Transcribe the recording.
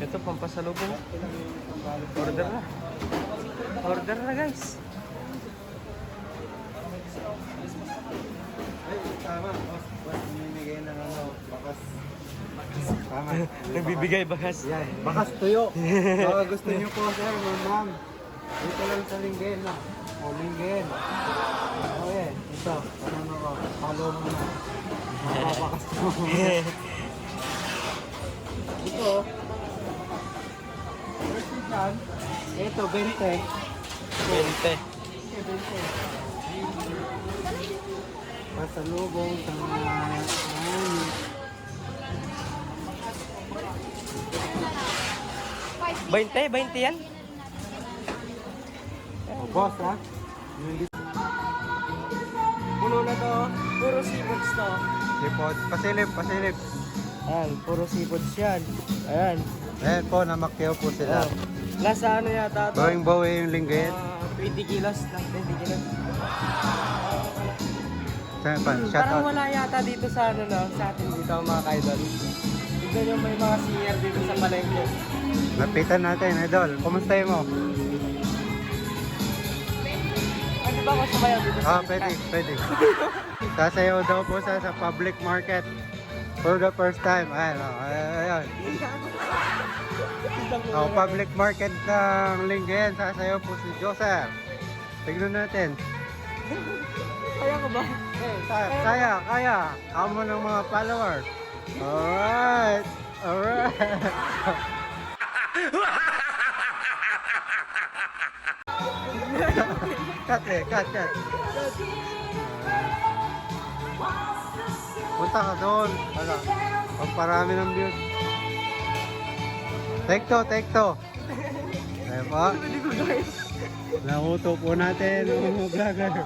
Ito, pampasalubong. Order na. Order na, guys. Ay, tama. Boss, minimigay ng ano, bakas. Tama. Nagbibigay bakas. Yan, bakas tuyo. Baka gusto niyo po, sir, ma'am. Dito lang sa Linggen, na. O, Linggen. Okay, ito. Ano ko, follow mo na. Mapapakas mo. Ito. First yan. Ito, 20. 20. 20. Pasalubong sa mga... 20 yan. Oh, boss, ha? Puno na to. Puro seafoods to. Lipot. Pasilip, pasilip. Ayan, puro seafoods yan. Ayan. Ayan po, namakyaw po sila. Oh. Nasa ano yata to? Bawing-bawi yung Linggen. 20 kilos. 20 kilos. Saan pa? Shout Parang out. wala yata dito sa ano na, sa atin dito mga kaidol. Tignan nyo may mga senior dito sa palengke. Lapitan natin, idol. Kumusta mo? Ano ba ako sumayaw dito sa Pwede, pwede. Sasayaw daw po sa public market. For the first time. Ayan, ayan. Public market ng Linggen. Sasayaw po si Joseph. Tignan natin. Kaya ko ba? Kaya. Amo ng mga followers. Alright. Alright. Cut. Punta ka doon. Wala. Pagparami ng views. Take two. Ayan po. Nahuto po natin ang mga vlogger.